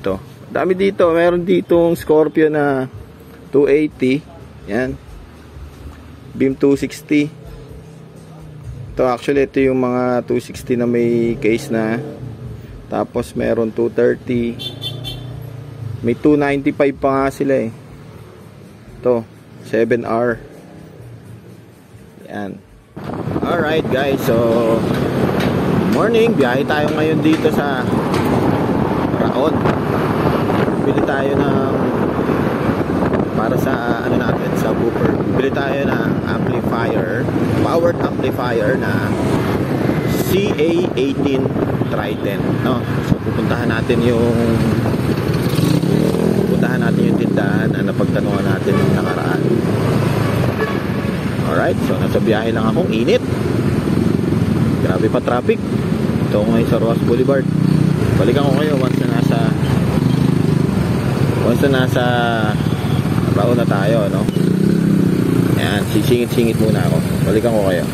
dito. Dami dito. Meron ditong Scorpio na 280. Yan. Beam 260. Ito actually, ito yung mga 260 na may case na. Tapos meron 230. May 295 pa nga sila eh. Ito, 7R. Yan. Alright guys, so morning, biyahe tayo ngayon dito sa Raon. Bili tayo ng para sa ano natin, sa booper. Bili tayo ng amplifier, powered amplifier na CA18 Trident, no? So pupuntahan natin yung tindahan na napagtanungan natin yung nakaraan. Alright, so nasa biyahe lang akong init. Grabe pa traffic. Ito ngayon sa Roas Boulevard. Balikan ko kayo once na nasa Raon na tayo, no? Ayan, sisingit-singit muna ako. Balikan ko kayo.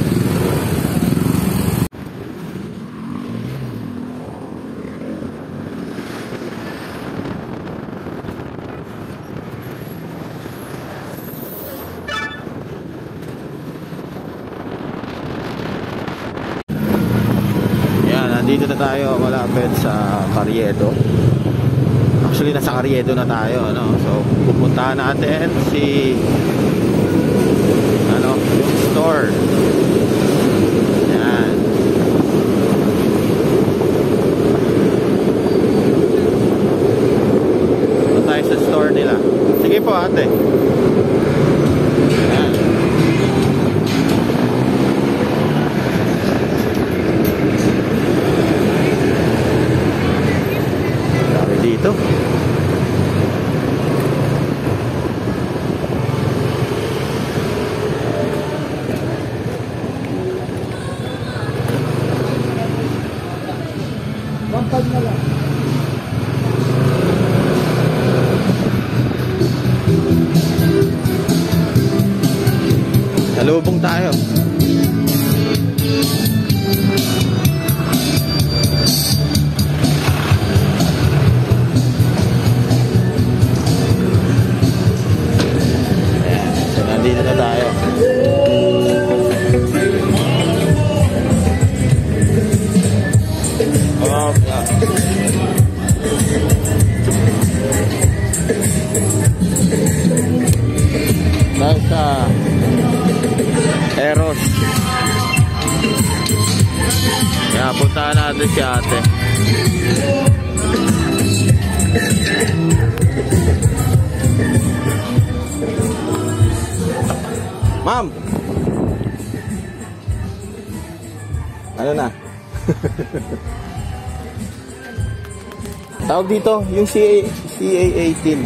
Dito na tayo malapit sa Carriedo. Actually nasa Carriedo na tayo, no? So pupuntahan natin si yung store. Yan. Punta tayo sa store nila. Sige po ate. Yan. Dito. Salubong tayo. Dito na tayo. Nasa Eros. Kaya puntahan natin si ate. Ma'am! Ano na? Tawag dito, yung CA18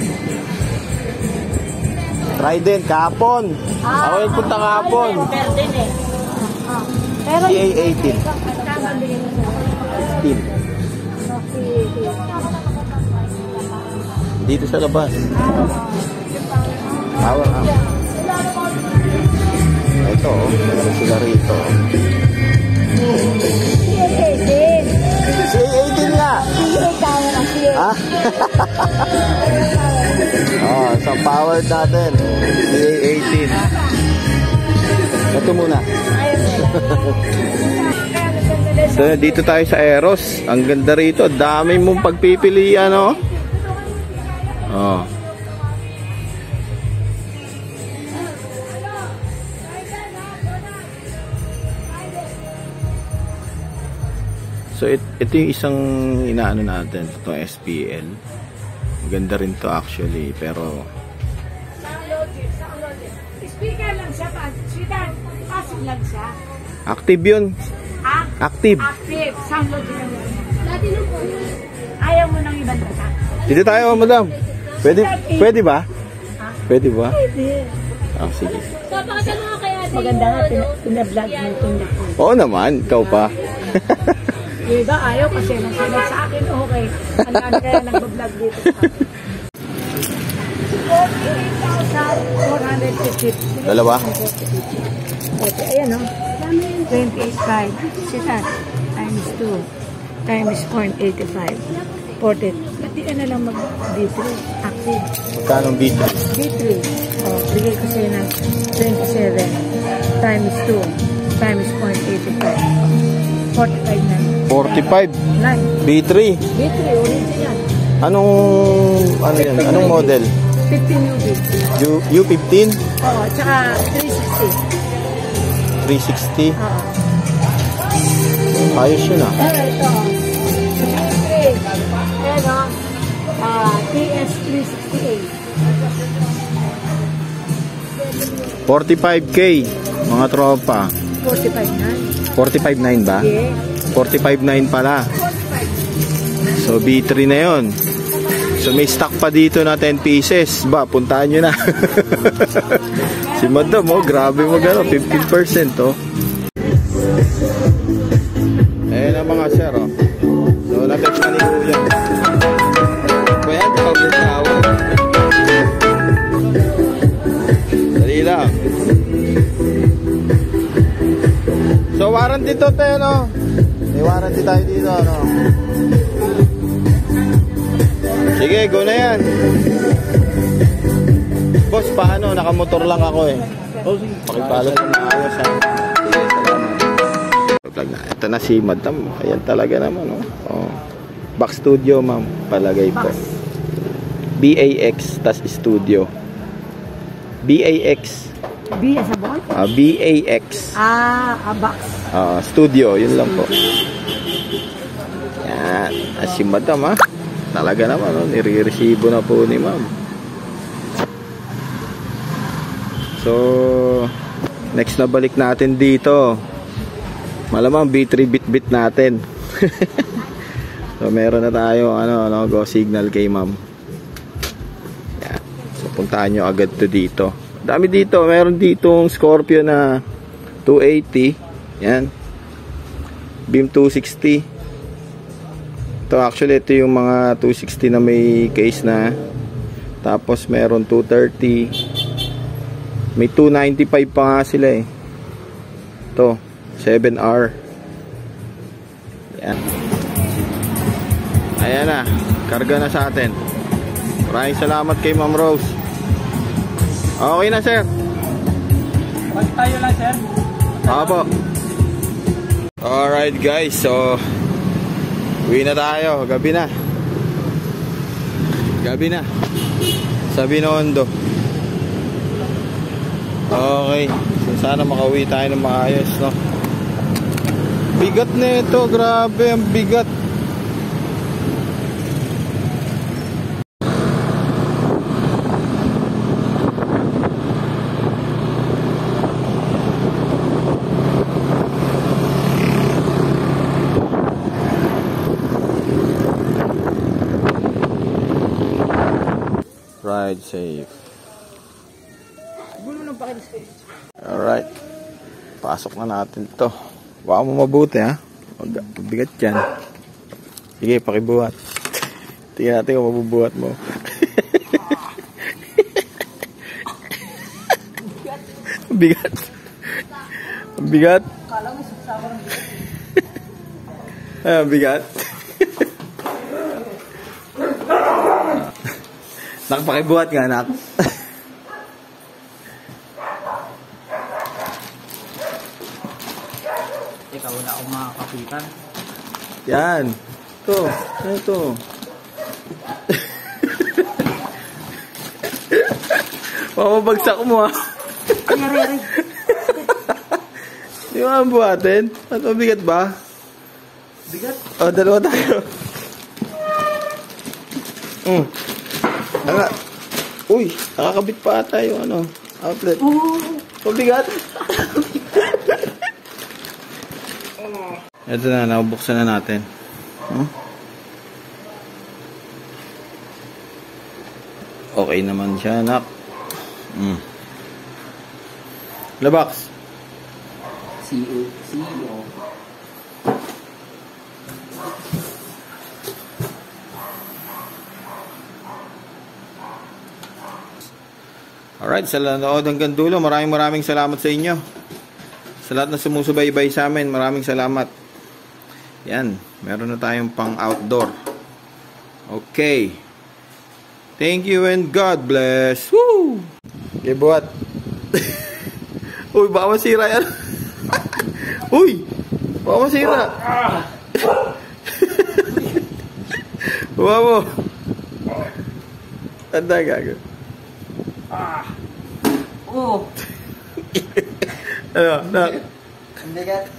Trident, kahapon. Ako yung punta kahapon. CA18 dito sa labas. Power up. Ito, meron sila rito. CA18 nga. Ah? Oh, so powered natin. CA18. Ito muna. So, dito tayo sa Eros. Ang ganda rito. Dami mong pagpipilian, no? Oh. So ito yung isang inaano natin, ito SPL. Ganda rin to actually, pero speaker lang siya, passive lang siya. Active yun. Active. Active. Sound load lang. Ayaw mo nang ibang data. Dito tayo, madam. Pwede ba? Pwede ba? Pwede. Ah, sige. Maganda nga, pinablog mo itong dako. Oo naman, ikaw pa. Yung iba ayaw kasi nasalag sa akin, okay. Ano kaya nagbablog dito sa akin. 48,450. Dalawa? Okay, ayan o. 28.5. Sisa. Times 2. Times 0.85. 40. Pati ka na lang mag-B3. Active. Magkano B3? B3. Oh, bigay ko sa'yo ng 27 times 2 times 0.85. 45 na. 45. 9. B3. B3, original. Ano yan? Anong model? 15 UB. U15? Oo, tsaka 360. 360. Oo. Ayos yun ah. Ito. Ayan o. TS368. 45K, mga tropa. 45 na. 45.9 ba? Yeah. 45.9 pala. So B3 na yon. So may stock pa dito na 10 pieces. Ba, puntahan nyo na. Si Madam, oh, grabe mo gano'n. 15% oh. Ayan ang mga sir, oh. So na-text na ni Kuya. Kuya, tawag tawag. Dali lang. So warranty to tayo, no? May warranty tayo dito, no? Sige, go na yan. Boss, paano? Nakamotor lang ako eh. Pakipalo sa mga ayos ha. Sige, salamat. Ito na si Madam. Ayan talaga naman, no? Oh. Back studio, ma'am. Palagay po. BAX, tas studio. BAX. B as a boy? BAX. A box. Studio, yun lang po. Yan. Si Madam, ha? Talaga naman, no? Nire-resibo na po ni ma'am. So, next na balik natin dito. Malamang B3 bit natin. So, meron na tayo, go signal kay ma'am. Yan. So, puntahan nyo agad to dito. Dami dito. Meron ditong Scorpio na 280. Yan. Beam 260. Ito, actually, ito yung mga 260 na may case na. Tapos, meron 230. May 295 pa nga sila eh. Ito, 7R. Yan. Ayan na. Karga na sa atin. Maraming salamat kay Ma'am Rose. Okay na, sir. Pag tayo lang, sir. Opo. Alright, guys. So, uwi na tayo. Gabi na. Gabi na. Sa Binondo. Okay. So, sana makauwi tayo ng maayos, no? Bigat na ito. Grabe, ang bigat. Ride safe. Alright. Pasok na natin to. Baka mo mabuti ha. Bigat yan. Sige, pakibuhat. Tingnan natin kung mabubuhat mo. Bigat. Bigat. Ay, bigat. Nakapakibuhat nga, anak. Ikaw na akong makakapitan. Yan. Ito. Ito. Mamabagsak mo, ha? Di ba ang buhatin? At mabigat ba? Bigat? O, dalawa tayo. Uy, nakakabit pa ata yung outlet. Mabigat. Ito na, nabuksan na natin. Okay naman siya, anak. Labox. CEO. Alright, sa nanood hanggang dulo, maraming salamat sa inyo. Sa lahat na sumusubaybay sa amin, maraming salamat. Yan, meron na tayong pang outdoor. Okay. Thank you and God bless. Woo! Okay, buhat. Uy, baka masira yan. Uy! Baka masira. Buha mo. Tanda gago. Oh! Ano? Na? Ang bigat.